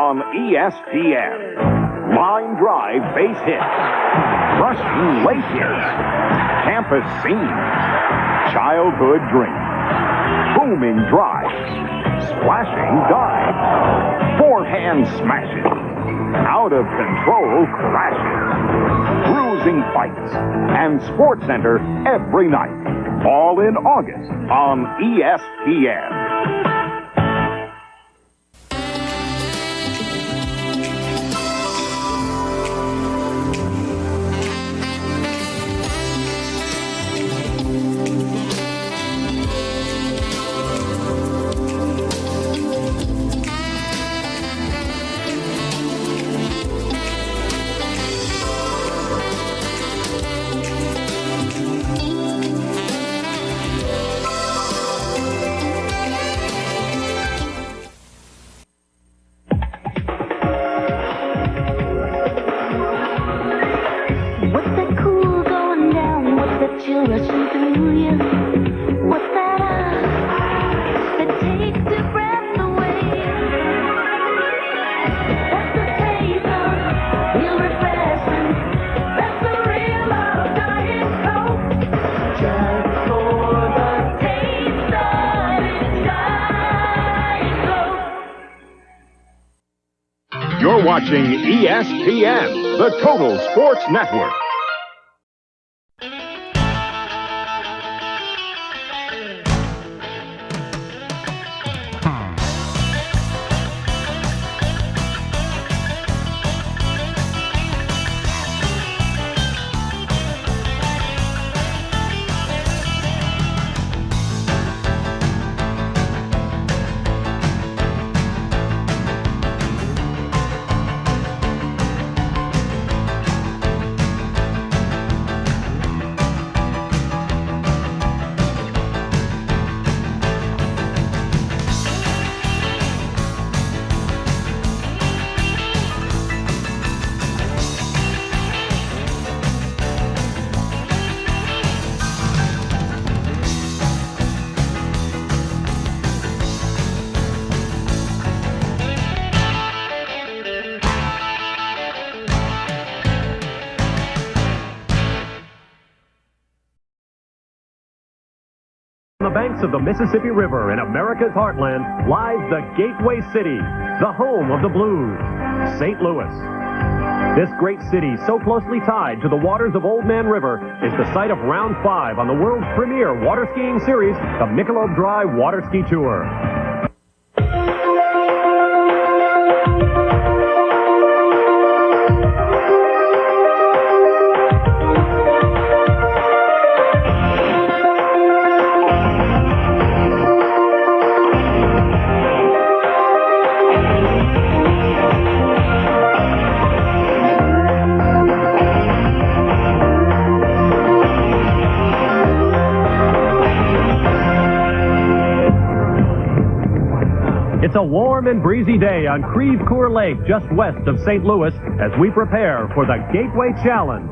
on ESPN. Line drive base hit. Rushing late hits. Campus scene. Childhood dream. Booming drives. Splashing dives. Forehand smashes. Out of control crashes. Bruising fights. And SportsCenter every night. All in August on ESPN. You're watching ESPN, the Total Sports Network. On the banks of the Mississippi River in America's heartland lies the Gateway City, the home of the Blues, St. Louis. This great city, so closely tied to the waters of Old Man River, is the site of Round 5 on the world's premier water skiing series, the Michelob Dry Water Ski Tour. It's a warm and breezy day on Creve Coeur Lake, just west of St. Louis, as we prepare for the Gateway Challenge.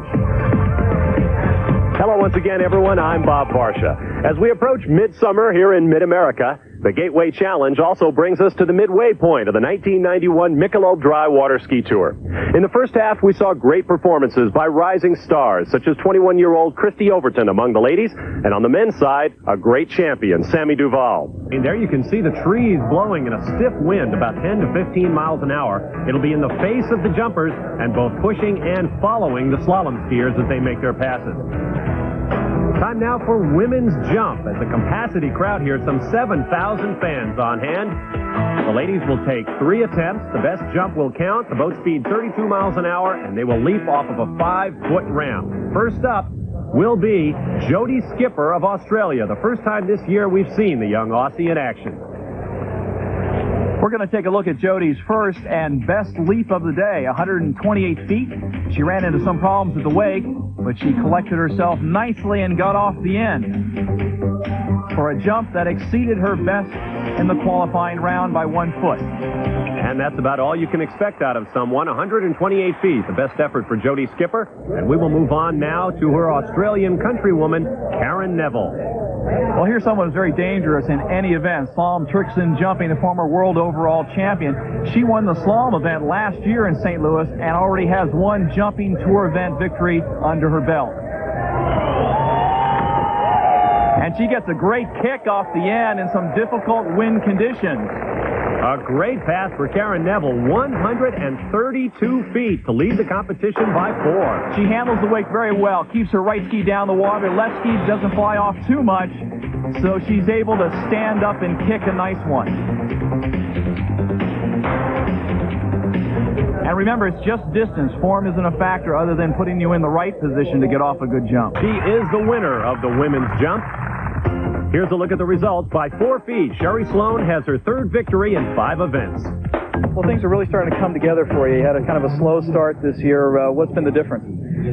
Hello once again, everyone. I'm Bob Varsha. As we approach midsummer here in mid-America, the Gateway Challenge also brings us to the midway point of the 1991 Michelob Dry Water Ski Tour. In the first half, we saw great performances by rising stars, such as 21-year-old Christy Overton among the ladies, and on the men's side, a great champion, Sammy Duval. And there you can see the trees blowing in a stiff wind about 10 to 15 miles an hour. It'll be in the face of the jumpers and both pushing and following the slalom skiers as they make their passes. Time now for women's jump, as the capacity crowd here, some 7,000 fans on hand. The ladies will take 3 attempts. The best jump will count. The boat speed 32 miles an hour, and they will leap off of a 5-foot ramp. First up will be Jodie Skipper of Australia. The first time this year we've seen the young Aussie in action. We're going to take a look at Jodie's first and best leap of the day, 128 feet. She ran into some problems at the wake, but she collected herself nicely and got off the end for a jump that exceeded her best in the qualifying round by 1 foot. And that's about all you can expect out of someone, 128 feet, the best effort for Jodie Skipper. And we will move on now to her Australian countrywoman, Karen Neville. Well, here's someone who's very dangerous in any event. Slalom Trixon Jumping, the former world overall champion. She won the slalom event last year in St. Louis and already has one jumping tour event victory under her belt. And she gets a great kick off the end in some difficult wind conditions. A great pass for Karen Neville, 132 feet to lead the competition by 4. She handles the wake very well, keeps her right ski down the water, left ski doesn't fly off too much, so she's able to stand up and kick a nice one. And remember, it's just distance. Form isn't a factor other than putting you in the right position to get off a good jump. She is the winner of the women's jump. Here's a look at the results. By 4 feet, Sherry Sloan has her third victory in 5 events. Well, things are really starting to come together for you. You had a kind of a slow start this year. What's been the difference?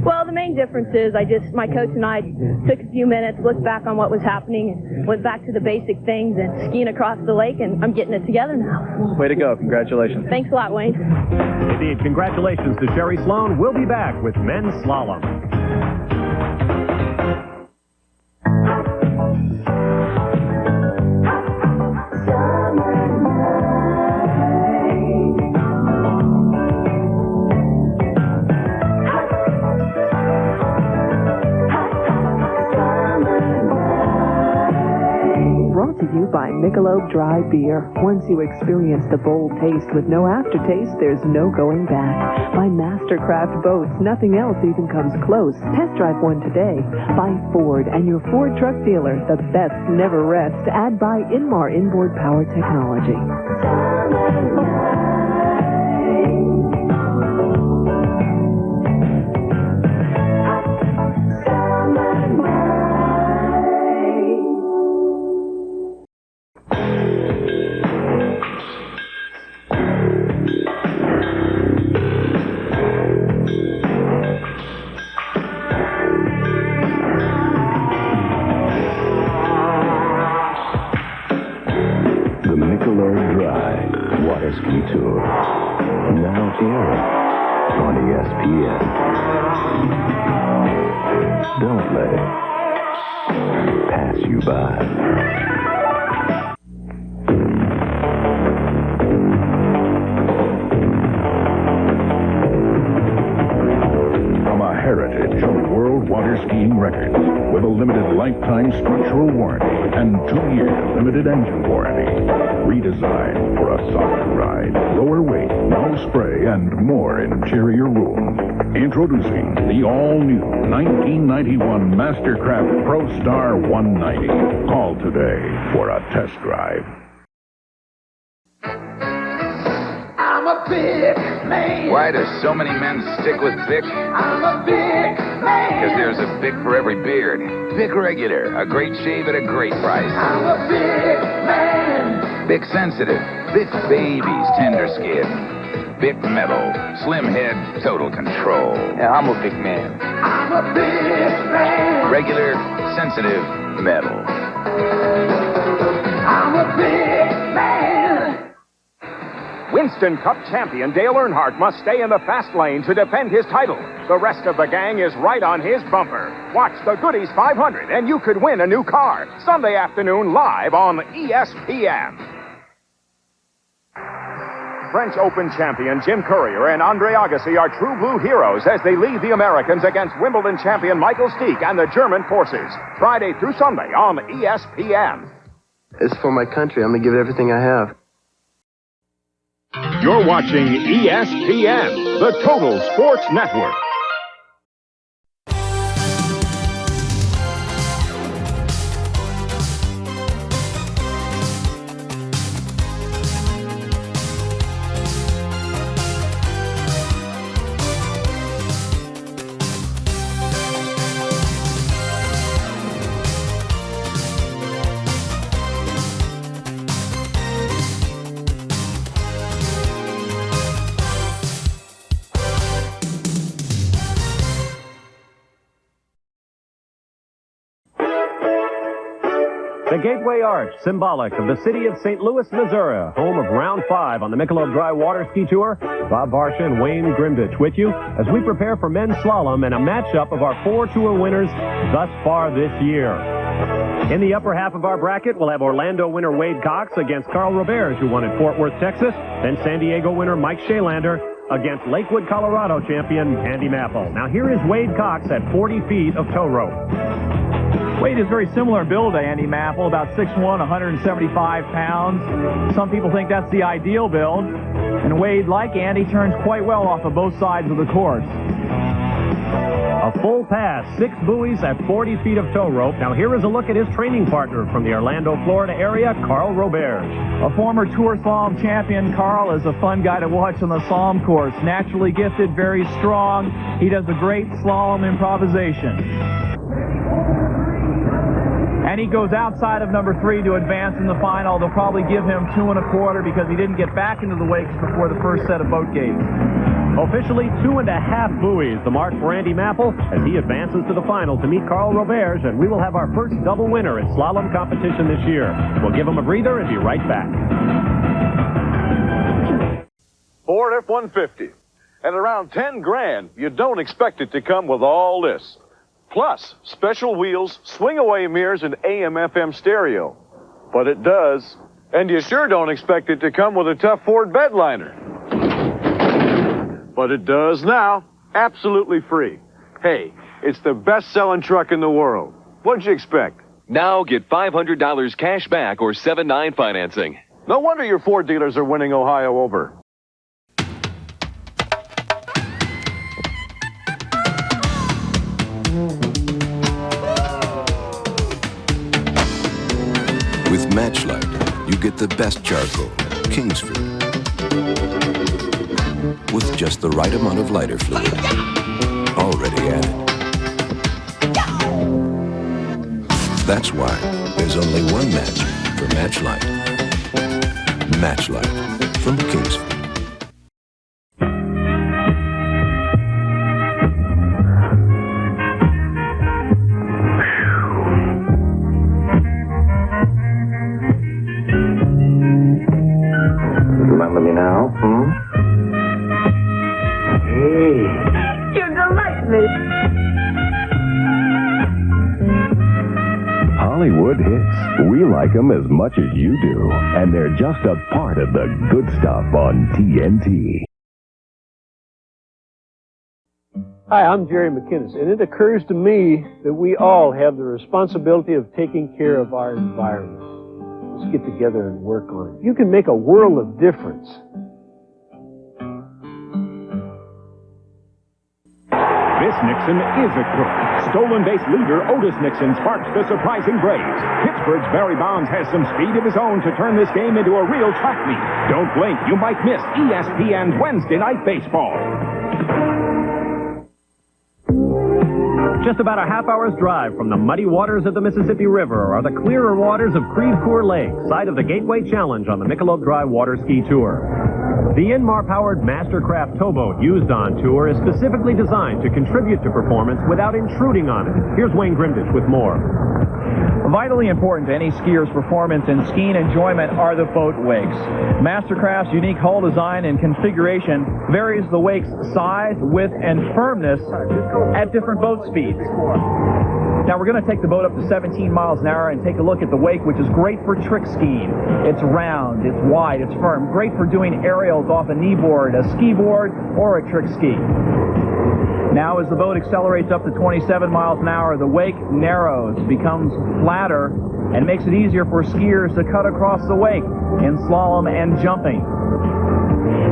Well, the main difference is my coach and I took a few minutes, looked back on what was happening, and went back to the basic things and skiing across the lake, and I'm getting it together now. Way to go. Congratulations. Thanks a lot, Wayne. Indeed, congratulations to Sherry Sloan. We'll be back with men's slalom. Brought to you by Michelob Dry Beer. Once you experience the bold taste with no aftertaste, there's no going back. By Mastercraft Boats, nothing else even comes close. Test drive one today. By Ford and your Ford truck dealer, the best never rests. Add by Inmar Inboard Power Technology. Ski Tour. Now here on ESPN. Don't let it pass you by. From a heritage of world water skiing records with a limited lifetime structural warranty and 2-year limited engine warranty. Redesigned for a softer ride, lower weight, no spray, and more interior room. Introducing the all-new 1991 Mastercraft Pro Star 190. Call today for a test drive. I'm a big man. Why do so many men stick with Bic? I'm a big man. Because there's a Bic for every beard. Bic Regular, a great shave at a great price. I'm a big man. Bic Sensitive, Bic Baby's tender skin. Bic Metal, slim head, total control. Yeah, I'm a big man. I'm a big man. Regular, sensitive, metal. I'm a big man. Winston Cup champion Dale Earnhardt must stay in the fast lane to defend his title. The rest of the gang is right on his bumper. Watch the Goodies 500 and you could win a new car. Sunday afternoon live on ESPN. French Open champion Jim Courier and Andre Agassi are true blue heroes as they lead the Americans against Wimbledon champion Michael Stich and the German forces. Friday through Sunday on ESPN. It's for my country. I'm going to give it everything I have. You're watching ESPN, the Total Sports Network. The Gateway Arch, symbolic of the city of St. Louis, Missouri, home of Round 5 on the Michelob Dry Water Ski Tour. Bob Barsha and Wayne Grimdich with you as we prepare for men's slalom and a matchup of our 4 tour winners thus far this year. In the upper half of our bracket, we'll have Orlando winner Wade Cox against Carl Roberge, who won at Fort Worth, Texas. Then San Diego winner Mike Shalander against Lakewood, Colorado champion Andy Mapple. Now here is Wade Cox at 40 feet of tow rope. Wade is very similar in build to Andy Mapple, about 6'1", 175 pounds. Some people think that's the ideal build. And Wade, like Andy, turns quite well off of both sides of the course. A full pass, 6 buoys at 40 feet of tow rope. Now here is a look at his training partner from the Orlando, Florida area, Carl Roberge. A former Tour Slalom champion, Carl is a fun guy to watch on the slalom course. Naturally gifted, very strong. He does a great slalom improvisation. And he goes outside of number 3 to advance in the final. They'll probably give him 2 1/4 because he didn't get back into the wakes before the first set of boat gates. Officially 2.5 buoys, the mark for Andy Mapple as he advances to the final to meet Carl Roberge, and we will have our first double winner in slalom competition this year. We'll give him a breather and be right back. Ford F-150. At around 10 grand, you don't expect it to come with all this. Plus, special wheels, swing-away mirrors, and AM/FM stereo. But it does. And you sure don't expect it to come with a tough Ford bed liner. But it does now, absolutely free. Hey, it's the best-selling truck in the world. What'd you expect? Now get $500 cash back or 7/9 financing. No wonder your Ford dealers are winning Ohio over. With Matchlight, you get the best charcoal, Kingsford, with just the right amount of lighter fluid already added. That's why there's only one match for Matchlight. Matchlight from Kingsford. Remember me now, Hey. You delight me. Hollywood hits. We like them as much as you do. And they're just a part of the good stuff on TNT. Hi, I'm Jerry McInnes, and it occurs to me that we all have the responsibility of taking care of our environment. Let's get together and work on it. You can make a world of difference. This Nixon is a crook. Stolen base leader Otis Nixon sparks the surprising Braves. Pittsburgh's Barry Bonds has some speed of his own to turn this game into a real track meet. Don't blink, you might miss ESPN's Wednesday Night Baseball. Just about a half-hour's drive from the muddy waters of the Mississippi River are the clearer waters of Creve Coeur Lake, site of the Gateway Challenge on the Michelob Dry Water Ski Tour. The Inmar-powered Mastercraft towboat used on tour is specifically designed to contribute to performance without intruding on it. Here's Wayne Grimdich with more. Vitally important to any skier's performance and skiing enjoyment are the boat wakes. Mastercraft's unique hull design and configuration varies the wake's size, width, and firmness at different boat speeds. Now we're going to take the boat up to 17 miles an hour and take a look at the wake, which is great for trick skiing. It's round, it's wide, it's firm, great for doing aerials off a knee board, a ski board, or a trick ski. Now as the boat accelerates up to 27 miles an hour, the wake narrows, becomes flatter, and makes it easier for skiers to cut across the wake in slalom and jumping.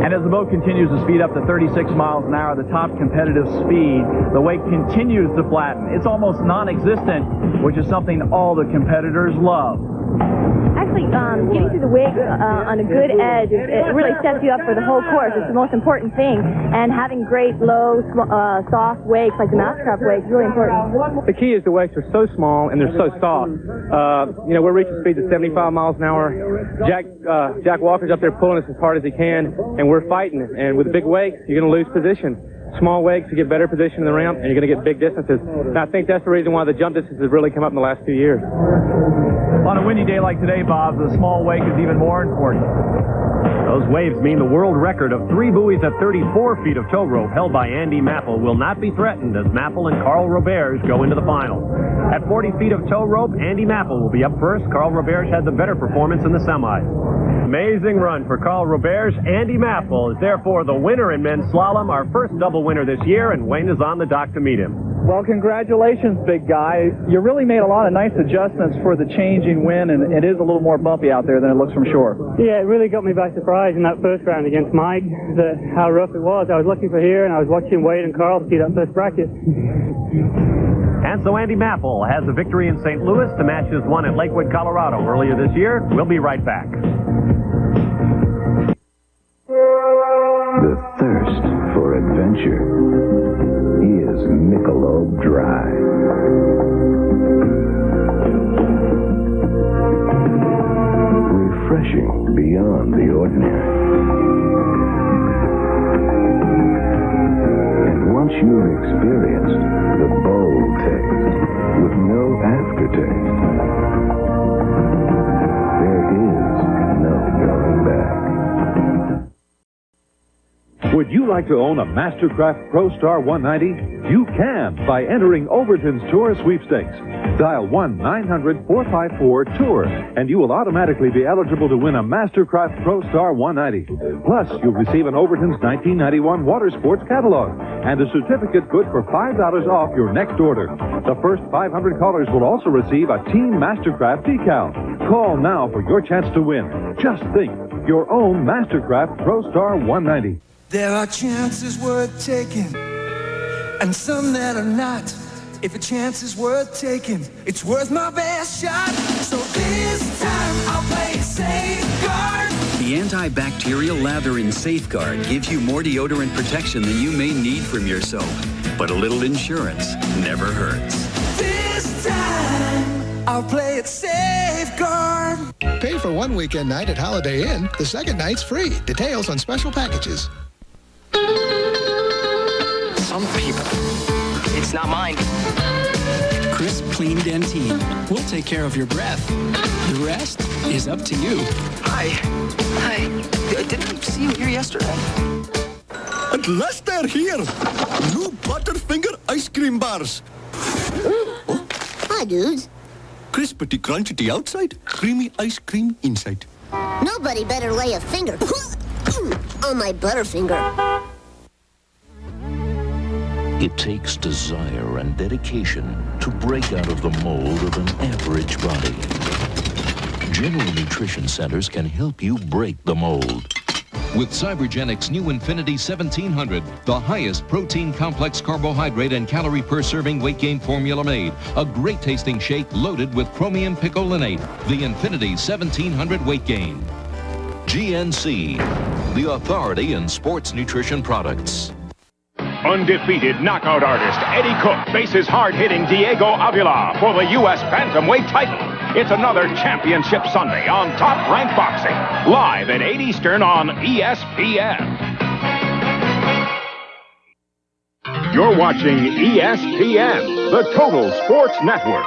And as the boat continues to speed up to 36 miles an hour, the top competitive speed, the wake continues to flatten. It's almost non-existent, which is something all the competitors love. Actually, getting through the wake on a good edge, it really sets you up for the whole course. It's the most important thing. And having great, low, soft wakes like the Mastercraft wake is really important. The key is the wakes are so small and they're so soft. We're reaching speeds of 75 miles an hour. Jack Walker's up there pulling us as hard as he can, and we're fighting. And with big wakes, you're going to lose position. Small wakes, you get better position in the ramp, and you're going to get big distances. And I think that's the reason why the jump distances have really come up in the last few years. On a windy day like today, Bob, the small wake is even more important. Those waves mean the world record of 3 buoys at 34 feet of tow rope held by Andy Mapple will not be threatened as Mapple and Carl Roberge go into the final. At 40 feet of tow rope, Andy Mapple will be up first. Carl Roberge had the better performance in the semis. Amazing run for Carl Roberge. Andy Mapple is therefore the winner in men's slalom, our first double winner this year, and Wayne is on the dock to meet him. Well, congratulations, big guy. You really made a lot of nice adjustments for the changing wind, and it is a little more bumpy out there than it looks from shore. Yeah, it really got me by surprise in that first round against Mike, how rough it was. I was looking for here, and I was watching Wade and Carl see that first bracket. And so Andy Mapple has a victory in St. Louis to match his one at Lakewood, Colorado earlier this year. We'll be right back. The thirst for adventure is Michelob Dry. Refreshing beyond the ordinary. And once you've experienced the bold taste with no aftertaste, there is no going back. Would you like to own a Mastercraft ProStar 190? You can by entering Overton's Tour Sweepstakes. Dial 1-900-454-TOUR and you will automatically be eligible to win a Mastercraft ProStar 190. Plus, you'll receive an Overton's 1991 Water Sports catalog and a certificate good for $5 off your next order. The first 500 callers will also receive a Team Mastercraft decal. Call now for your chance to win. Just think, your own Mastercraft ProStar 190. There are chances worth taking, and some that are not. If a chance is worth taking, it's worth my best shot. So this time I'll play Safeguard. The antibacterial lather in Safeguard gives you more deodorant protection than you may need from your soap. But a little insurance never hurts. This time I'll play it Safeguard. Pay for one weekend night at Holiday Inn. The second night's free. Details on special packages. Some people. It's not mine. Crisp, clean Dentyne. We'll take care of your breath. The rest is up to you. Hi. Didn't I see you here yesterday? At last they're here. New Butterfinger ice cream bars. Hi, dudes. Crispity crunchy outside, creamy ice cream inside. Nobody better lay a finger on my Butterfinger. It takes desire and dedication to break out of the mold of an average body. General Nutrition Centers can help you break the mold. With Cybergenics new Infinity 1700, the highest protein complex carbohydrate and calorie per serving weight gain formula made. A great tasting shake loaded with chromium picolinate. The Infinity 1700 weight gain. GNC, the authority in sports nutrition products. Undefeated knockout artist Eddie Cook faces hard-hitting Diego Avila for the U.S. Bantamweight title. It's another Championship Sunday on Top Rank Boxing, live at 8 Eastern on ESPN. You're watching ESPN, the Total Sports Network.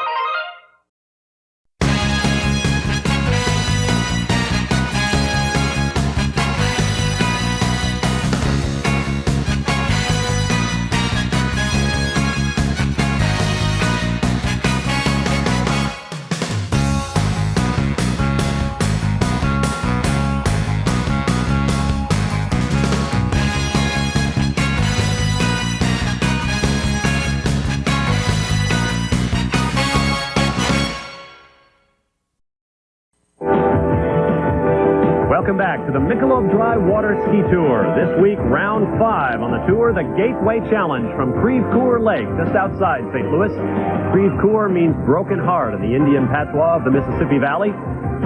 Welcome back to the Michelob Dry Water Ski Tour. This week, round 5 on the tour, the Gateway Challenge from Crèvecoeur Lake, just outside St. Louis. Crèvecoeur means broken heart in the Indian patois of the Mississippi Valley.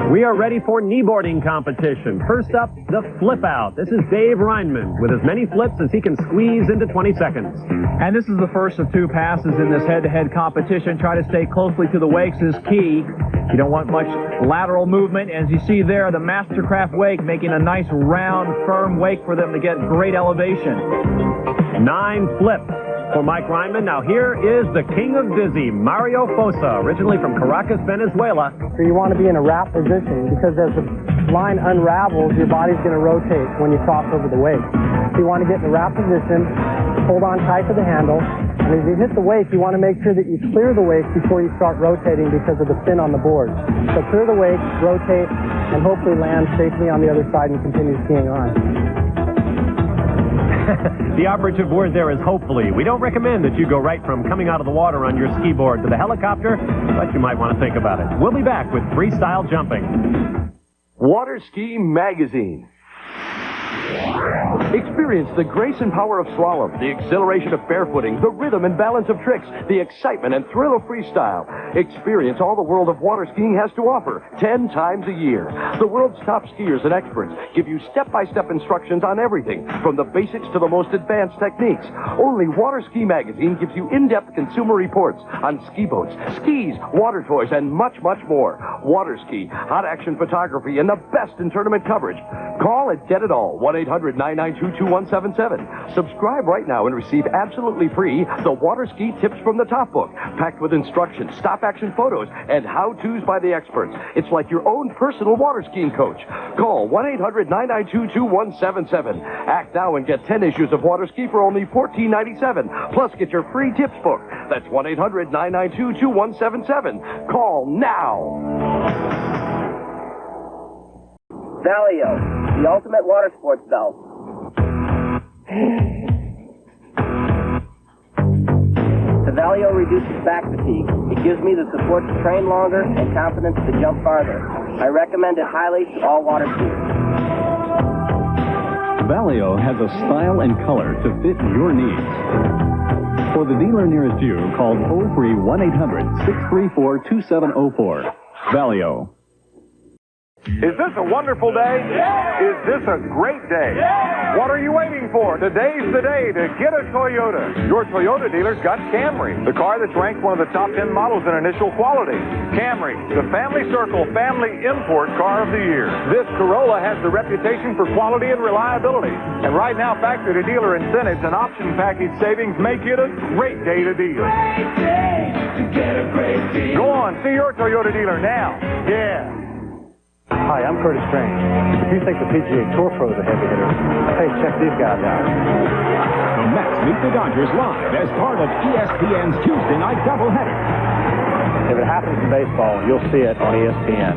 We are ready for kneeboarding competition. First up, the flip out. This is Dave Reinman with as many flips as he can squeeze into 20 seconds. And this is the first of 2 passes in this head-to-head competition. Try to stay closely to the wakes is key. You don't want much lateral movement. As you see there, the Mastercraft wake making a nice round, firm wake for them to get great elevation. 9 flips for Mike Reinman. Now here is the king of dizzy, Mario Fosa, originally from Caracas, Venezuela. So you want to be in a wrap position because as the line unravels, your body's going to rotate when you cross over the wake. So you want to get in the wrap position, hold on tight to the handle, and as you hit the wake, you want to make sure that you clear the wake before you start rotating because of the spin on the board. So clear the wake, rotate, and hopefully land safely on the other side and continue skiing on. The operative word there is hopefully. We don't recommend that you go right from coming out of the water on your ski board to the helicopter, but you might want to think about it. We'll be back with freestyle jumping. Water Ski Magazine. Experience the grace and power of slalom, the exhilaration of barefooting, the rhythm and balance of tricks, the excitement and thrill of freestyle. Experience all the world of water skiing has to offer 10 times a year. The world's top skiers and experts give you step-by-step instructions on everything, from the basics to the most advanced techniques. Only Water Ski Magazine gives you in-depth consumer reports on ski boats, skis, water toys, and much, much more. Water ski, hot action photography, and the best in tournament coverage. Call and get it all. 1-800-992-2177. Subscribe right now and receive absolutely free the Water Ski Tips from the Top book, packed with instructions, stop-action photos, and how-tos by the experts. It's like your own personal water skiing coach. Call 1-800-992-2177. Act now and get 10 issues of Water Ski for only $14.97. Plus, get your free tips book. That's 1-800-992-2177. Call now. Valio, the ultimate water sports belt. The Valio reduces back fatigue. It gives me the support to train longer and confidence to jump farther. I recommend it highly to all water skiers. Valio has a style and color to fit your needs. For the dealer nearest you, call toll-free 1-800-634-2704. Valio. Is this a wonderful day? Yeah. Is this a great day? Yeah. What are you waiting for? Today's the day to get a Toyota. Your Toyota dealer's got Camry, the car that's ranked one of the top 10 models in initial quality. Camry, the Family Circle Family Import Car of the Year. This Corolla has the reputation for quality and reliability. And right now, factory-to-dealer incentives and option package savings make it a great day to deal. Great day to get a great deal. Go on, see your Toyota dealer now. Yeah. Hi, I'm Curtis Strange. If you think the PGA Tour pros are heavy hitters, hey, check these guys out. The Mets meet the Dodgers live as part of ESPN's Tuesday night doubleheader. If it happens in baseball, you'll see it on ESPN.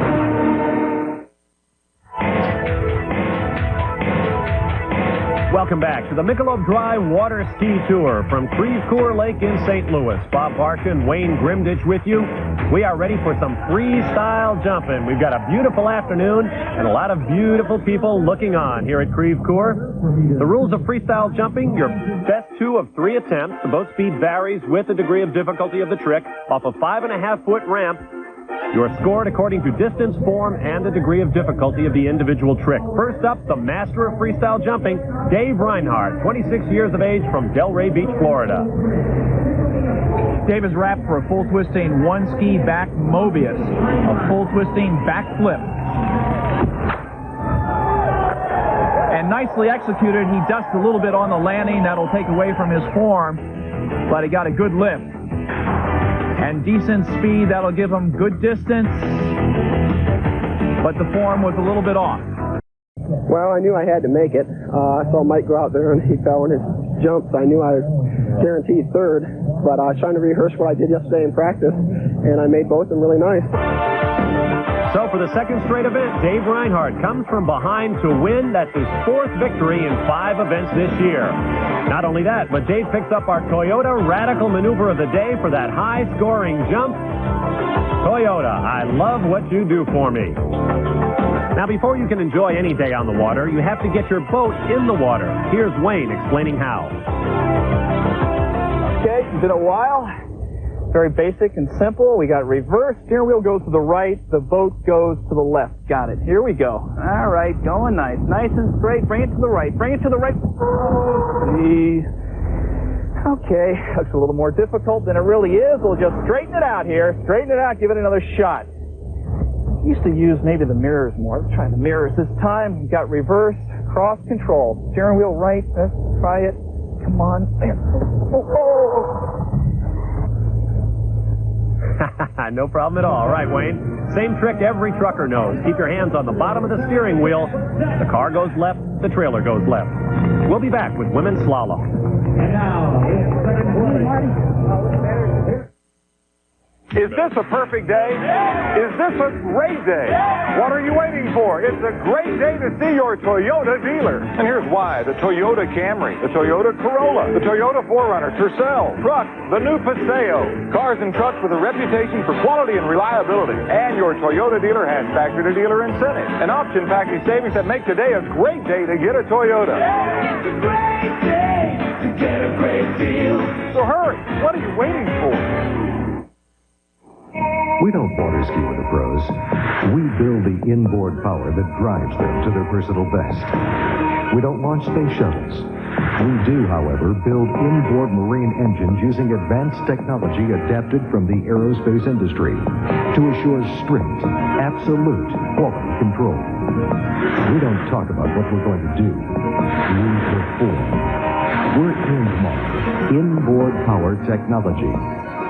Welcome back to the Michelob Dry Water Ski Tour from Creve Coeur Lake in St. Louis. Bob Barsha and Wayne Grimditch with you. We are ready for some freestyle jumping. We've got a beautiful afternoon and a lot of beautiful people looking on here at Creve Coeur. The rules of freestyle jumping: your best 2 of 3 attempts. The boat speed varies with the degree of difficulty of the trick. Off a 5.5-foot ramp, you are scored according to distance, form, and the degree of difficulty of the individual trick. First up, the master of freestyle jumping, Dave Reinhardt, 26 years of age from Delray Beach, Florida. Dave is wrapped for a full twisting one-ski back Mobius, a full twisting back flip. And nicely executed. He dusted a little bit on the landing. That'll take away from his form, but he got a good lift. And decent speed, that'll give him good distance, but the form was a little bit off. Well, I knew I had to make it. I saw Mike go out there and he fell in his jumps. I knew I was guaranteed third, but I was trying to rehearse what I did yesterday in practice, and I made both of them really nice. So for the second straight event, Dave Reinhardt comes from behind to win. That's his 4th victory in 5 events this year. Not only that, but Dave picks up our Toyota Radical Maneuver of the Day for that high-scoring jump. Toyota, I love what you do for me. Now, before you can enjoy any day on the water, you have to get your boat in the water. Here's Wayne explaining how. Okay, it's been a while. Very basic and simple. We got reverse. Steering wheel goes to the right. The boat goes to the left. Got it. Here we go. All right, going nice. Nice and straight. Bring it to the right. Bring it to the right. Please. Okay, that's a little more difficult than it really is. We'll just straighten it out here. Straighten it out. Give it another shot. Used to use maybe the mirrors more. Let's try the mirrors this time. We've got reverse, cross control. Steering wheel right. Let's try it. Come on. There. No problem at all. All right, Wayne. Same trick every trucker knows. Keep your hands on the bottom of the steering wheel. The car goes left, the trailer goes left. We'll be back with women's slalom. Is this a perfect day? Is this a great day? What are you waiting for? It's a great day to see your Toyota dealer. And here's why. The Toyota Camry, the Toyota Corolla, the Toyota 4Runner, Tercel, truck, the new Paseo. Cars and trucks with a reputation for quality and reliability. And your Toyota dealer has factory-to-dealer incentives and option package savings that make today a great day to get a Toyota. It's a great day to get a great deal. So hurry. What are you waiting for? We don't water ski with the pros. We build the inboard power that drives them to their personal best. We don't launch space shuttles. We do, however, build inboard marine engines using advanced technology adapted from the aerospace industry to assure strict, absolute quality control. We don't talk about what we're going to do. We perform. We're Inmar, inboard power technology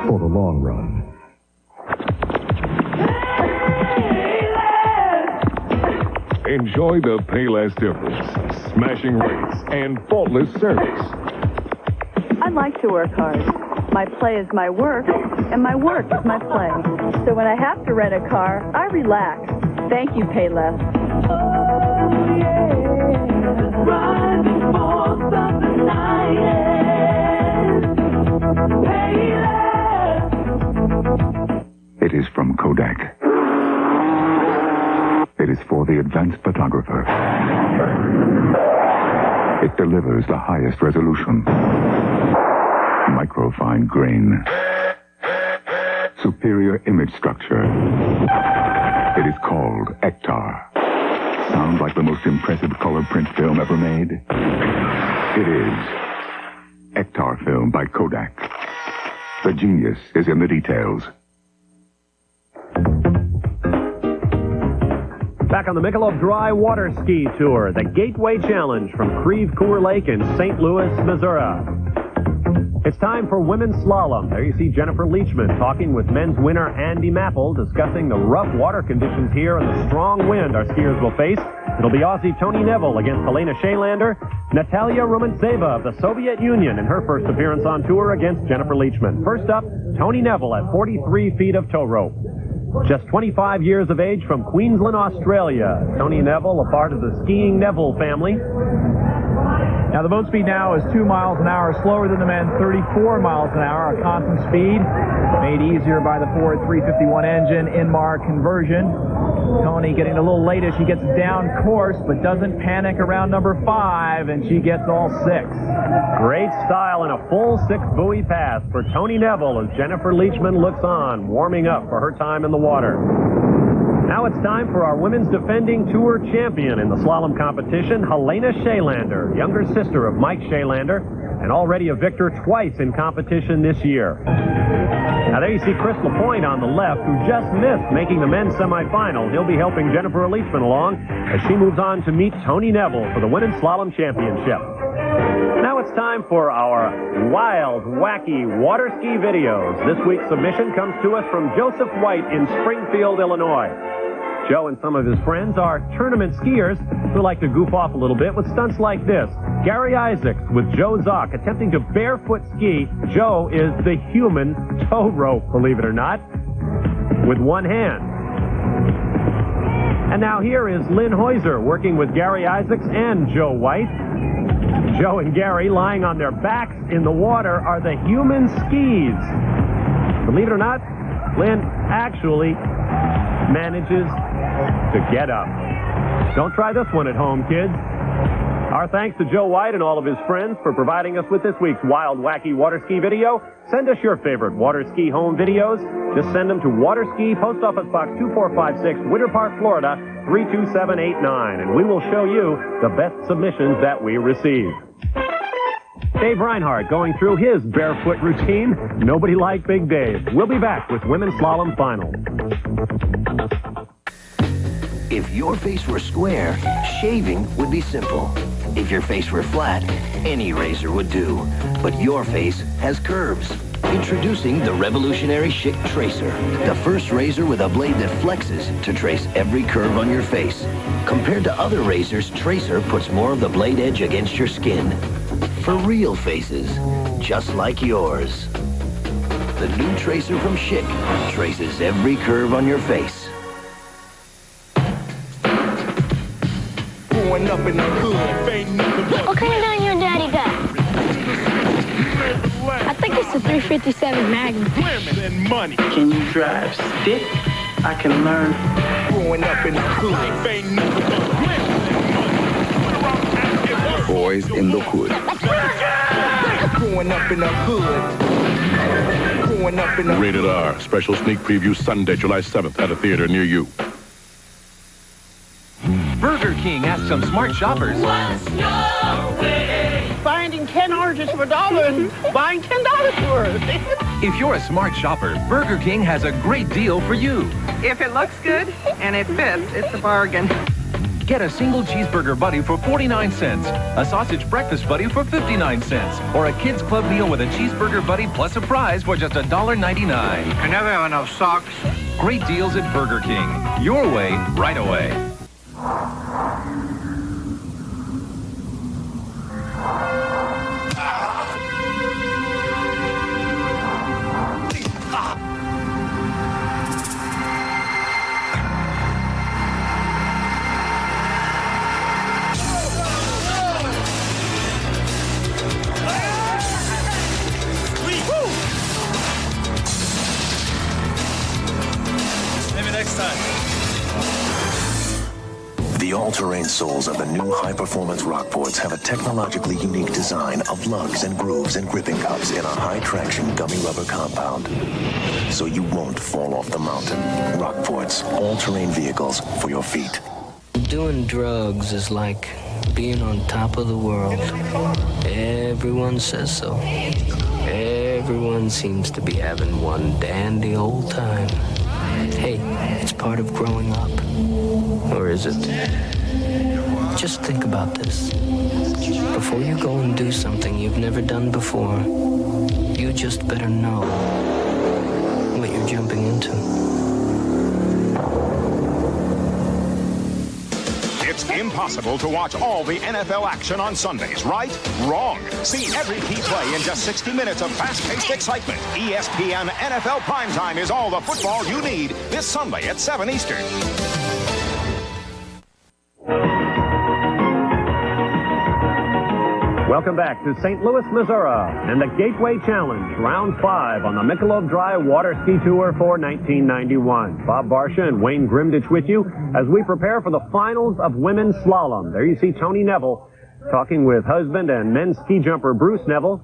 for the long run. Enjoy the Payless difference, smashing rates, and faultless service. I like to work hard. My play is my work, and my work is my play. So when I have to rent a car, I relax. Thank you, Payless. Oh, yeah. Riding for something nice. Payless. It is from Kodak. It is for the advanced photographer. It delivers the highest resolution, microfine grain, superior image structure. It is called Ektar. Sounds like the most impressive color print film ever made? It is Ektar film by Kodak. The genius is in the details. Back on the Michelob Dry Water Ski Tour, the Gateway Challenge from Creve Coeur Lake in St. Louis, Missouri. It's time for women's slalom. There you see Jennifer Leachman talking with men's winner Andy Mapple, discussing the rough water conditions here and the strong wind our skiers will face. It'll be Aussie Tony Neville against Helena Shaylander, Natalia Rumentseva of the Soviet Union in her first appearance on tour against Jennifer Leachman. First up, Tony Neville at 43 feet of tow rope. Just 25 years of age from Queensland, Australia. Tony Neville, a part of the Skiing Neville family. Now, the boat speed now is 2 miles an hour, slower than the men, 34 miles an hour, a constant speed, made easier by the Ford 351 engine, Inmar conversion. Tony getting a little late as she gets down course, but doesn't panic around number 5, and she gets all 6. Great style and a full 6-buoy pass for Tony Neville as Jennifer Leachman looks on, warming up for her time in the water. Now it's time for our women's defending tour champion in the slalom competition, Helena Shaylander, younger sister of Mike Shaylander, and already a victor twice in competition this year. Now there you see Chris LaPointe on the left, who just missed making the men's semifinal. He'll be helping Jennifer Leachman along as she moves on to meet Tony Neville for the women's slalom championship. Now it's time for our wild, wacky water ski videos. This week's submission comes to us from Joseph White in Springfield, Illinois. Joe and some of his friends are tournament skiers who like to goof off a little bit with stunts like this. Gary Isaacs with Joe Zock attempting to barefoot ski. Joe is the human tow rope, believe it or not, with one hand. And now here is Lynn Heuser working with Gary Isaacs and Joe White. Joe and Gary lying on their backs in the water are the human skis. Believe it or not, Lynn actually manages to get up. Don't try this one at home, kids. Our thanks to Joe White and all of his friends for providing us with this week's wild, wacky water ski video. Send us your favorite water ski home videos. Just send them to Water Ski, Post Office Box 2456, Winter Park, Florida, 32789, and we will show you the best submissions that we receive. Dave Reinhardt going through his barefoot routine. Nobody like Big Dave. We'll be back with Women's Slalom Final. If your face were square, shaving would be simple. If your face were flat, any razor would do. But your face has curves. Introducing the revolutionary Schick Tracer, the first razor with a blade that flexes to trace every curve on your face. Compared to other razors, Tracer puts more of the blade edge against your skin. For real faces, just like yours. The new Tracer from Schick traces every curve on your face. Growing up in the hood, ain't nothing but... What kind of gun your daddy got? I think it's a 357 Magnum. Women and money. Can you drive stick? I can learn. Growing up in the hood, ain't nothing but women and money. Boys in the Hood. Growing up in the hood. Growing up in the Rated R. Special sneak preview Sunday, July 7th at a theater near you. Burger King asks some smart shoppers. What's your way? Finding 10 oranges for $1 and buying $10 worth. If you're a smart shopper, Burger King has a great deal for you. If it looks good and it fits, it's a bargain. Get a single cheeseburger buddy for 49 cents, a sausage breakfast buddy for 59 cents, or a kids club meal with a cheeseburger buddy plus a fries for just $1.99. I never have enough socks. Great deals at Burger King. Your way, right away. Maybe next time. The all-terrain soles of the new high-performance Rockports have a technologically unique design of lugs and grooves and gripping cups in a high-traction gummy rubber compound. So you won't fall off the mountain. Rockports, all-terrain vehicles for your feet. Doing drugs is like being on top of the world. Everyone says so. Everyone seems to be having one dandy old time. Hey, it's part of growing up. Or is it? Just think about this. Before you go and do something you've never done before, you just better know what you're jumping into. It's impossible to watch all the NFL action on Sundays, right? Wrong. See every key play in just 60 minutes of fast-paced excitement. ESPN NFL Primetime is all the football you need this Sunday at 7 Eastern. Welcome back to St. Louis, Missouri, and the Gateway Challenge, Round 5 on the Michelob Dry Water Ski Tour for 1991. Bob Barsha and Wayne Grimditch with you as we prepare for the finals of women's slalom. There you see Tony Neville talking with husband and men's ski jumper Bruce Neville.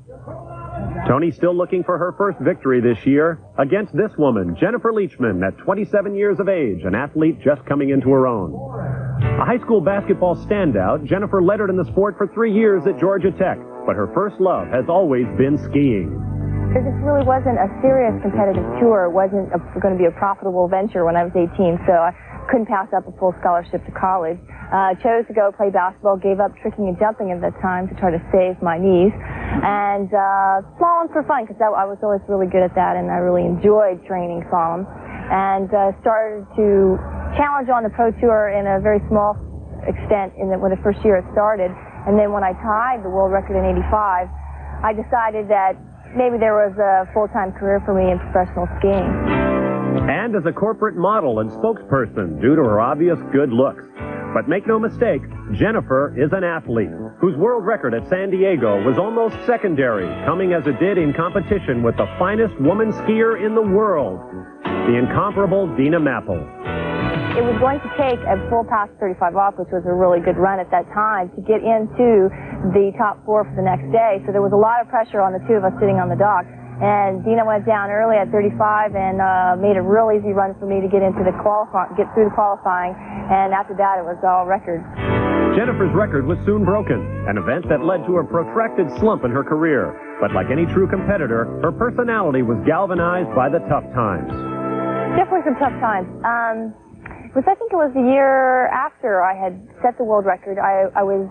Tony still looking for her first victory this year against this woman, Jennifer Leachman, at 27 years of age, an athlete just coming into her own. A high school basketball standout, Jennifer lettered in the sport for 3 years at Georgia Tech, but her first love has always been skiing. This really wasn't a serious competitive tour. It wasn't going to be a profitable venture when I was 18, so I couldn't pass up a full scholarship to college. Chose to go play basketball, gave up tricking and jumping at that time to try to save my knees, and slalom for fun, because I was always really good at that, and I really enjoyed training slalom, and started to challenge on the Pro Tour in a very small extent when the first year it started, and then when I tied the world record in 85, I decided that maybe there was a full-time career for me in professional skiing. And as a corporate model and spokesperson due to her obvious good looks. But make no mistake, Jennifer is an athlete whose world record at San Diego was almost secondary, coming as it did in competition with the finest woman skier in the world, the incomparable Dina Mappel. It was going to take a full pass 35 off, which was a really good run at that time, to get into the top 4 for the next day. So there was a lot of pressure on the two of us sitting on the dock. And Dina went down early at 35 and made a real easy run for me to get through the qualifying. And after that, it was all records. Jennifer's record was soon broken, an event that led to a protracted slump in her career. But like any true competitor, her personality was galvanized by the tough times. Definitely some tough times. I think it was the year after I had set the world record. I was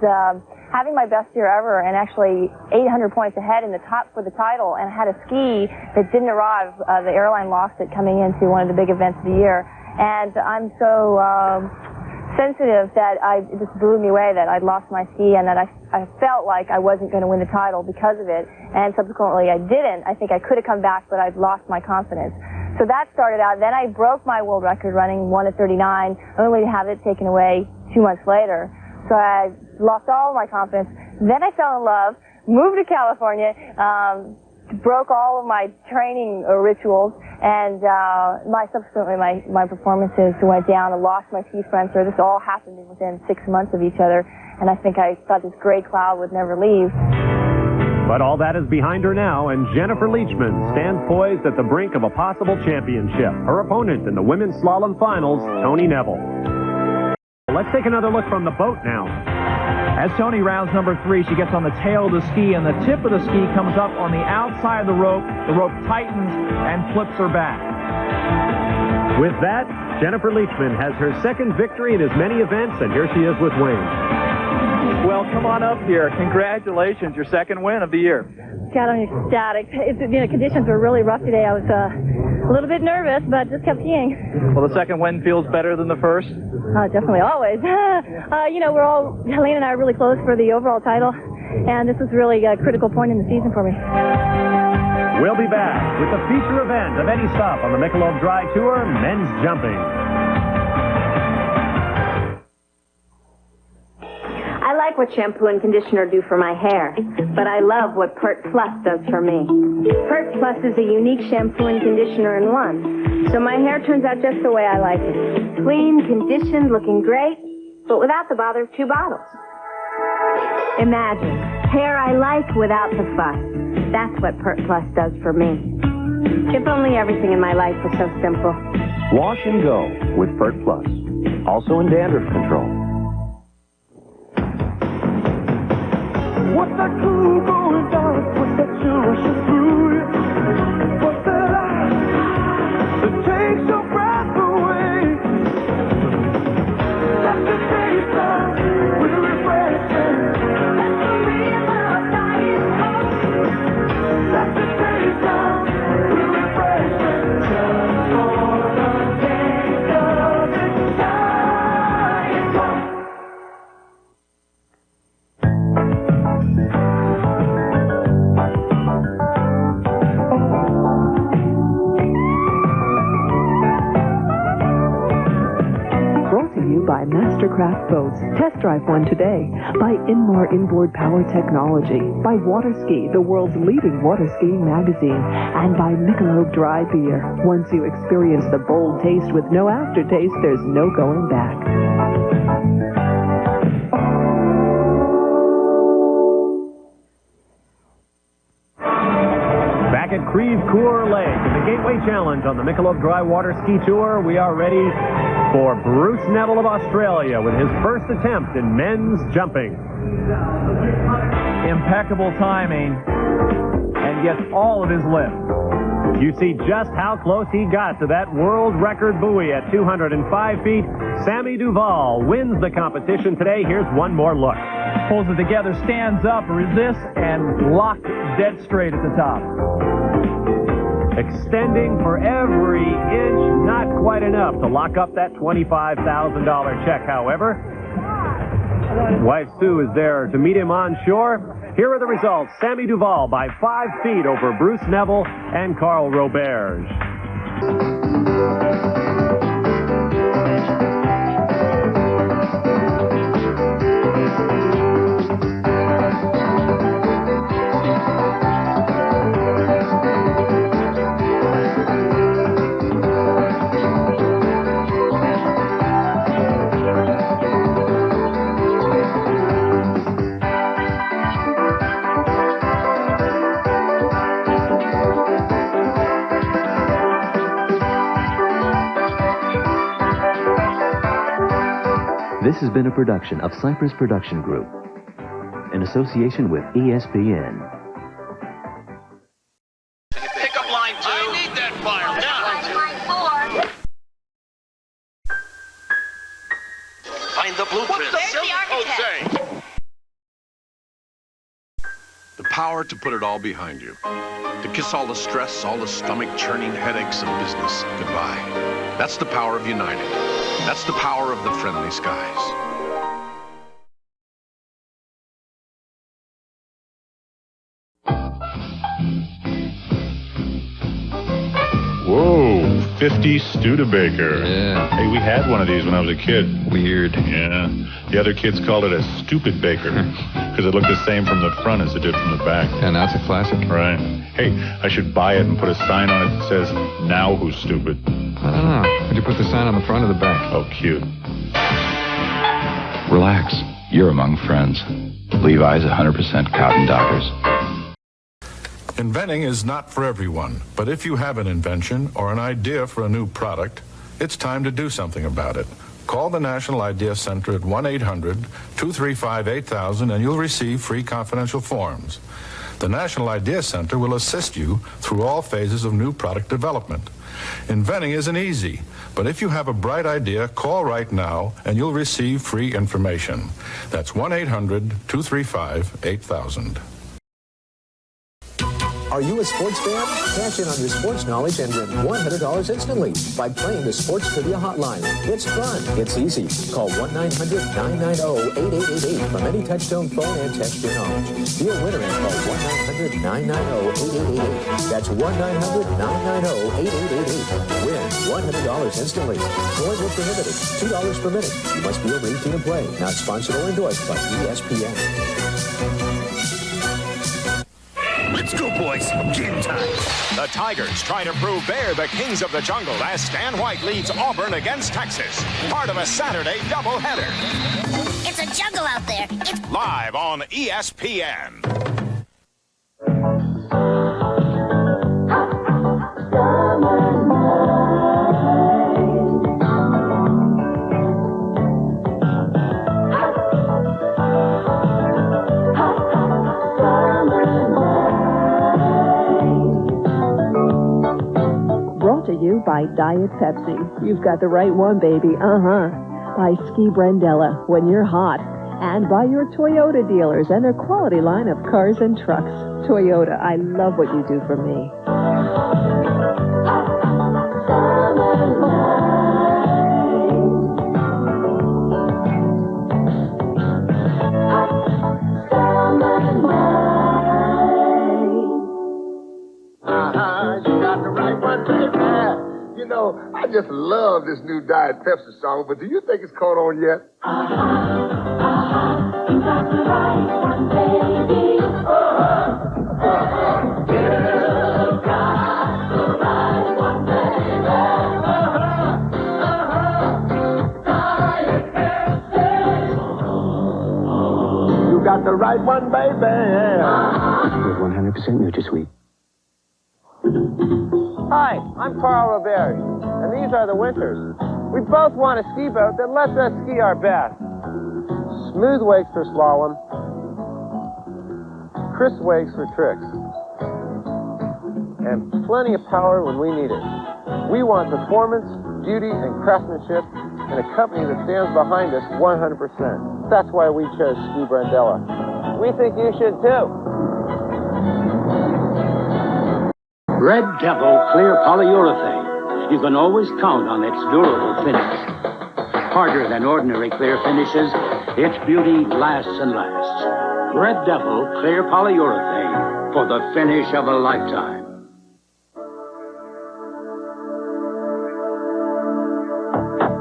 having my best year ever and actually 800 points ahead in the top for the title, and had a ski that didn't arrive. The airline lost it coming into one of the big events of the year. And I'm so sensitive that it just blew me away that I'd lost my ski, and that I felt like I wasn't going to win the title because of it. And subsequently I didn't. I think I could have come back, but I'd lost my confidence. So that started out. Then I broke my world record running 1 at 39, only to have it taken away 2 months later. So I lost all my confidence. Then I fell in love, moved to California, broke all of my training rituals, and subsequently my performances went down. I lost my ski sprinter. This all happened within 6 months of each other, and I think I thought this gray cloud would never leave. But all that is behind her now, and Jennifer Leachman stands poised at the brink of a possible championship. Her opponent in the women's slalom finals, Tony Neville. Let's take another look from the boat now. As Tony rounds number 3, she gets on the tail of the ski, and the tip of the ski comes up on the outside of the rope. The rope tightens and flips her back. With that, Jennifer Leachman has her second victory in as many events, and here she is with Wayne. Well, come on up here. Congratulations, your second win of the year. God, I'm ecstatic. Conditions were really rough today. I was a little bit nervous, but just kept skiing. Well, the second win feels better than the first? Definitely, always. Helene and I are really close for the overall title, and this was really a critical point in the season for me. We'll be back with the feature event of any stop on the Michelob Dry Tour, men's jumping. I like what shampoo and conditioner do for my hair, but I love what Pert Plus does for me. Pert Plus is a unique shampoo and conditioner in one, so my hair turns out just the way I like it. Clean, conditioned, looking great, but without the bother of 2 bottles. Imagine, hair I like without the fuss. That's what Pert Plus does for me. If only everything in my life was so simple. Wash and go with Pert Plus, also in dandruff control. What's that cool going down? What's that chill rushing through you? What's that ice that takes your breath away? That's the taste of real refreshing. That's the real love diet cost. That's the taste of real refreshing. Just for the taste of its diet cost. By Mastercraft Boats. Test drive one today. By Inmar Inboard Power Technology. By Waterski, the world's leading water skiing magazine. And by Michelob Dry Beer. Once you experience the bold taste with no aftertaste, there's no going back. Back at Creve Coeur Lake in the Gateway Challenge on the Michelob Dry Water Ski Tour, we are ready for Bruce Neville of Australia with his first attempt in men's jumping. Impeccable timing, and gets all of his lift. You see just how close he got to that world record buoy at 205 feet. Sammy Duval wins the competition today. Here's one more look. Pulls it together, stands up, resists, and locked dead straight at the top. Extending for every inch, not quite enough to lock up that $25,000 check, however. Wife Sue is there to meet him on shore. Here are the results. Sammy Duval by 5 feet over Bruce Neville and Carl Roberge. This has been a production of Cypress Production Group in association with ESPN. power to put it all behind you. To kiss all the stress, all the stomach-churning headaches of business goodbye. That's the power of United. That's the power of the friendly skies. Whoa, 50 Studebaker. Yeah. Hey, we had one of these when I was a kid. Weird. Yeah. The other kids called it a stupid baker because it looked the same from the front as it did from the back. And that's a classic. Right. Hey, I should buy it and put a sign on it that says, "Now who's stupid?" I don't know. Would you put the sign on the front or the back? Oh, cute. Relax. You're among friends. Levi's 100% cotton Dockers. Inventing is not for everyone, but if you have an invention or an idea for a new product, it's time to do something about it. Call the National Idea Center at 1-800-235-8000 and you'll receive free confidential forms. The National Idea Center will assist you through all phases of new product development. Inventing isn't easy, but if you have a bright idea, call right now and you'll receive free information. That's 1-800-235-8000. Are you a sports fan? Cash in on your sports knowledge and win $100 instantly by playing the Sports Trivia Hotline. It's fun. It's easy. Call 1-900-990-8888 from any touch-tone phone and test your knowledge. Be a winner and call 1-900-990-8888. That's 1-900-990-8888. Win $100 instantly. Void where prohibited. $2 per minute. You must be over 18 to play. Not sponsored or endorsed by ESPN. Let's go, boys. Game time. The Tigers try to prove they're the kings of the jungle as Stan White leads Auburn against Texas. Part of a Saturday doubleheader. It's a jungle out there. It's live on ESPN. To you by Diet Pepsi. You've got the right one, baby. By Ski Brandella, when you're hot. And by your Toyota dealers and their quality line of cars and trucks. Toyota, I love what you do for me. You know, I just love this new Diet Pepsi song, but do you think it's caught on yet? You got the right one, baby. You got the right one, baby. Diet Pepsi. You got the right one, baby. With 100% NutraSweet. Hi, I'm Carl Roberi, and these are the Winters. We both want a ski boat that lets us ski our best. Smooth wakes for slalom, crisp wakes for tricks, and plenty of power when we need it. We want performance, beauty, and craftsmanship, and a company that stands behind us 100%. That's why we chose Ski Brandella. We think you should too. Red Devil Clear Polyurethane. You can always count on its durable finish. Harder than ordinary clear finishes, its beauty lasts and lasts. Red Devil Clear Polyurethane for the finish of a lifetime.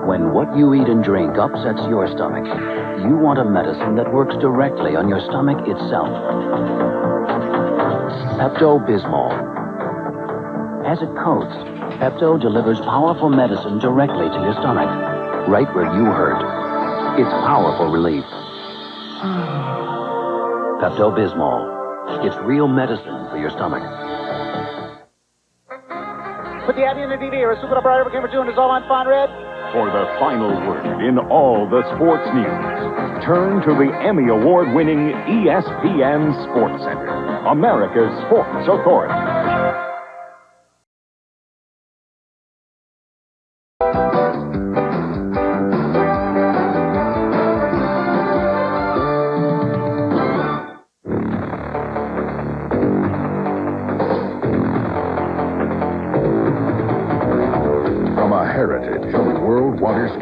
When what you eat and drink upsets your stomach, you want a medicine that works directly on your stomach itself. Pepto-Bismol. As it coats, Pepto delivers powerful medicine directly to your stomach, right where you hurt. It's powerful relief. Pepto-Bismol. It's real medicine for your stomach. Put the ad in the DVD or Super Bright over Camera 2 and it's all on Font Red. For the final word in all the sports news, turn to the Emmy Award-winning ESPN Sports Center, America's sports authority.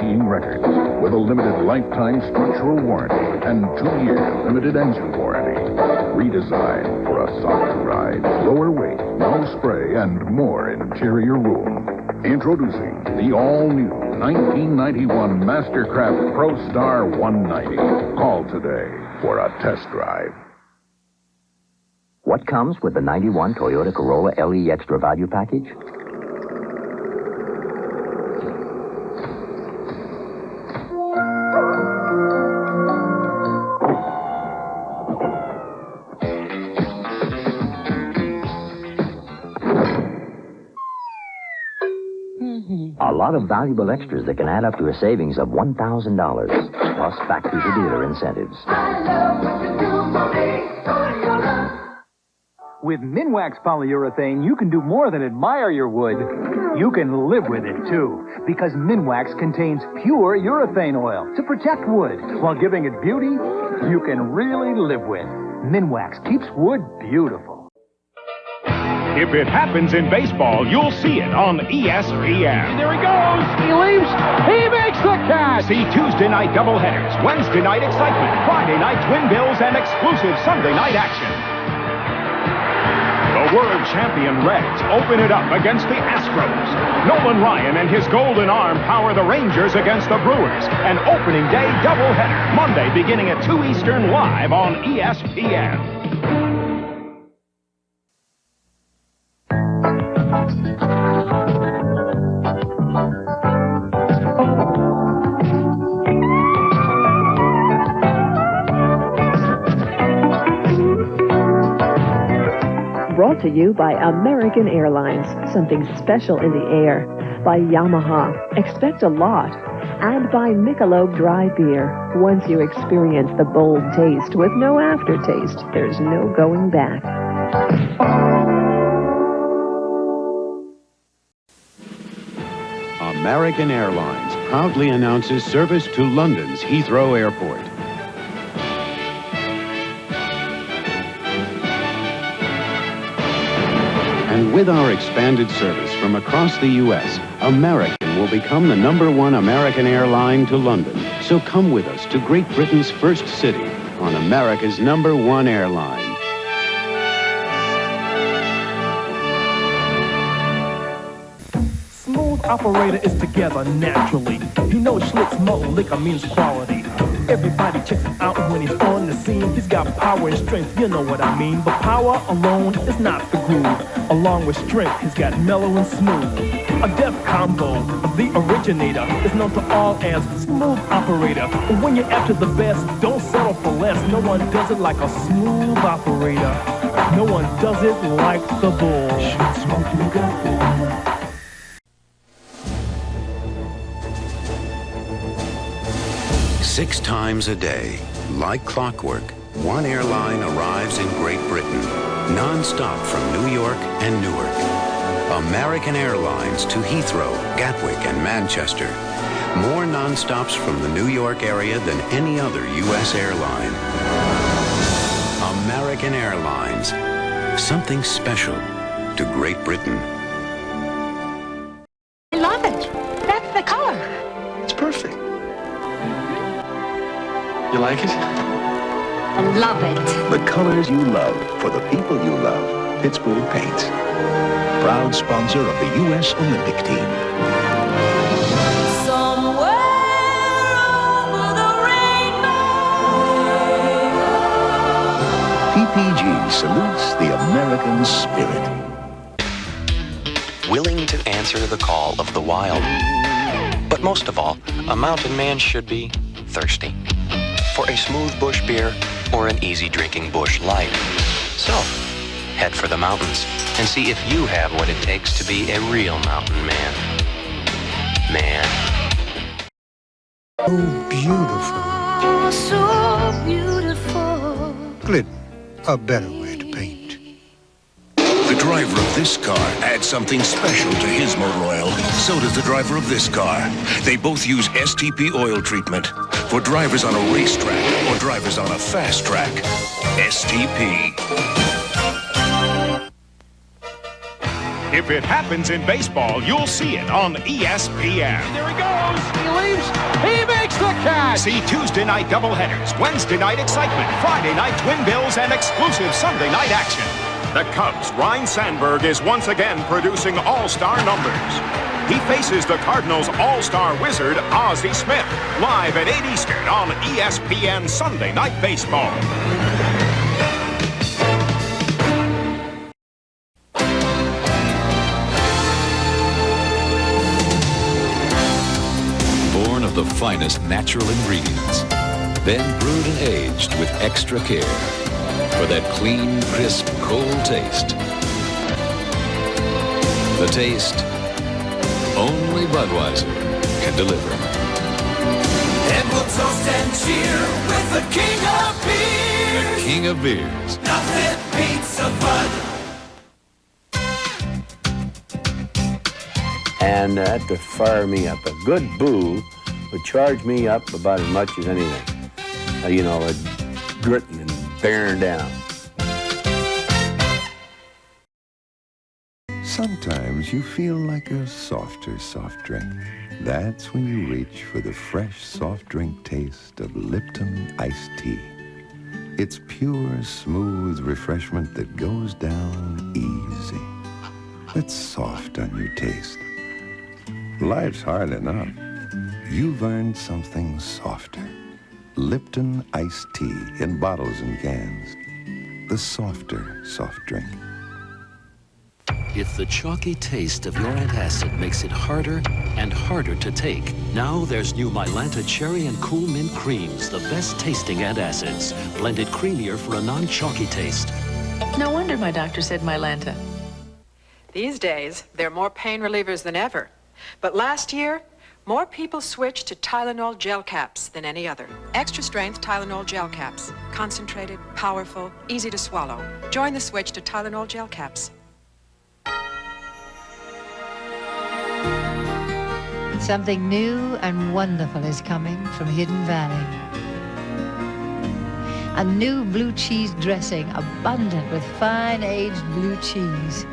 skiing records with a limited lifetime structural warranty and 2-year limited engine warranty. Redesigned for a softer ride, lower weight, no spray, and more interior room. Introducing the all-new 1991 Mastercraft ProStar 190. Call today for a test drive. What comes with the 91 Toyota Corolla LE Extra Value Package? A lot of valuable extras that can add up to a savings of $1,000, plus factory-to-dealer incentives. With Minwax polyurethane, you can do more than admire your wood. You can live with it, too, because Minwax contains pure urethane oil to protect wood while giving it beauty you can really live with. Minwax keeps wood beautiful. If it happens in baseball, you'll see it on ESPN. There he goes. He leaps. He makes the catch. See Tuesday night doubleheaders, Wednesday night excitement, Friday night twin bills, and exclusive Sunday night action. The world champion Reds open it up against the Astros. Nolan Ryan and his golden arm power the Rangers against the Brewers. An opening day doubleheader, Monday beginning at 2 Eastern live on ESPN. Brought to you by American Airlines, something special in the air. By Yamaha, expect a lot. And by Michelob Dry Beer. Once you experience the bold taste with no aftertaste, there's no going back. American Airlines proudly announces service to London's Heathrow Airport. And with our expanded service from across the U.S., American will become the #1 American airline to London. So come with us to Great Britain's first city on America's #1 airline. Smooth operator is together naturally. He knows Schlitz malt liquor means quality. Everybody checks him out when he's on the scene. He's got power and strength, you know what I mean. But power alone is not the groove. Along with strength, he's got mellow and smooth. A deaf combo, the originator, is known to all as smooth operator. But when you're after the best, don't settle for less. No one does it like a smooth operator. No one does it like the bull. Smooth. 6 times a day, like clockwork, one airline arrives in Great Britain, non-stop from New York and Newark. American Airlines to Heathrow, Gatwick, and Manchester. More non-stops from the New York area than any other U.S. airline. American Airlines. Something special to Great Britain. I love it. That's the color. It's perfect. You like it? I love it. The colors you love for the people you love. Pittsburgh Paints. Proud sponsor of the U.S. Olympic team. PPG salutes the American spirit. Willing to answer the call of the wild. But most of all, a mountain man should be thirsty. For a smooth bush beer or an easy drinking bush light. So, head for the mountains and see if you have what it takes to be a real mountain man. Oh, beautiful. Oh, so beautiful. Glidden, a better way to paint. The driver of this car adds something special to his motor oil. So does the driver of this car. They both use STP oil treatment. For drivers on a racetrack or drivers on a fast track. STP. If it happens in baseball, you'll see it on ESPN. There he goes. He leaps. He makes the catch. See Tuesday night doubleheaders, Wednesday night excitement, Friday night twin bills, and exclusive Sunday night action. The Cubs' Ryne Sandberg is once again producing all-star numbers. He faces the Cardinals' all-star wizard, Ozzie Smith, live at 8 Eastern on ESPN Sunday Night Baseball. Born of the finest natural ingredients, then brewed and aged with extra care for that clean, crisp, cold taste. The taste only Budweiser can deliver. And we'll toast and cheer with the king of beers. The king of beers. Nothing beats a Bud. And that to fire me up. A good boo would charge me up about as much as anything. You know, gritting and bearing down. Sometimes you feel like a softer soft drink. That's when you reach for the fresh soft drink taste of Lipton iced tea. It's pure, smooth refreshment that goes down easy. It's soft on your taste. Life's hard enough. You've earned something softer. Lipton iced tea in bottles and cans. The softer soft drink. If the chalky taste of your antacid makes it harder and harder to take, now there's new Mylanta Cherry and Cool Mint Creams, the best tasting antacids, blended creamier for a non-chalky taste. No wonder my doctor said Mylanta. These days, there are more pain relievers than ever. But last year, more people switched to Tylenol gel caps than any other. Extra strength Tylenol gel caps. Concentrated, powerful, easy to swallow. Join the switch to Tylenol gel caps. Something new and wonderful is coming from Hidden Valley. A new blue cheese dressing, abundant with fine aged blue cheese.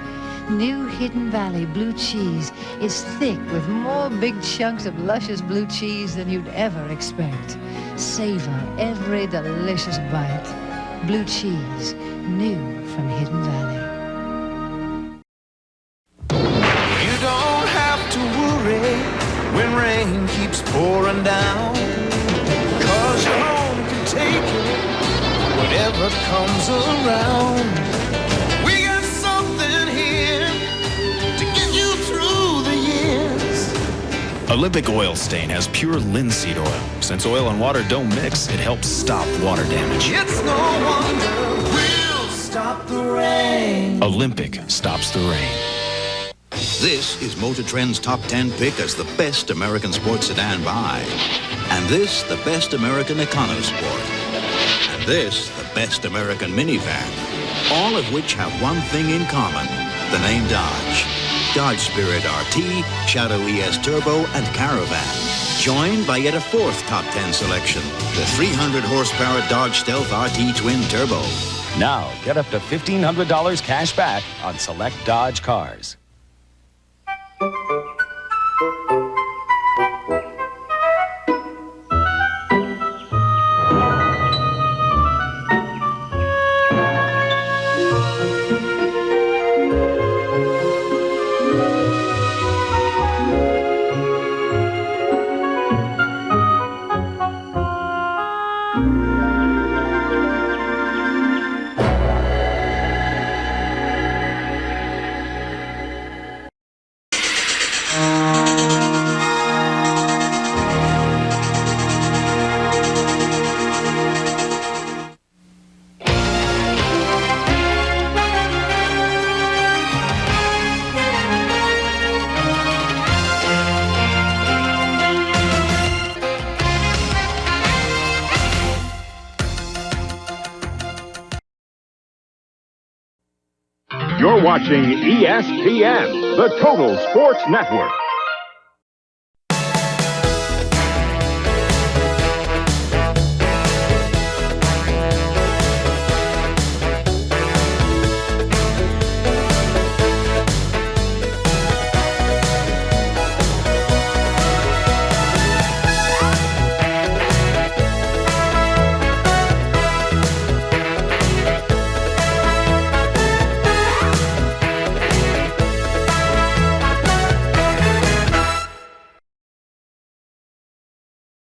New Hidden Valley blue cheese is thick with more big chunks of luscious blue cheese than you'd ever expect. Savor every delicious bite. Blue cheese, new from Hidden Valley. You don't have to worry when rain keeps pouring down, 'cause your home can take it whatever comes around. We got something here to get you through the years. Olympic Oil Stain has pure linseed oil. Since oil and water don't mix, it helps stop water damage. It's no wonder we'll stop the rain. Olympic stops the rain. This is Motor Trend's top 10 pick as the best American sports sedan buy. And this, the best American EconoSport. And this, the best American minivan. All of which have one thing in common, the name Dodge. Dodge Spirit RT, Shadow ES Turbo, and Caravan. Joined by yet a fourth top 10 selection, the 300 horsepower Dodge Stealth RT Twin Turbo. Now, get up to $1,500 cash back on select Dodge cars. You're watching ESPN, the Total Sports Network.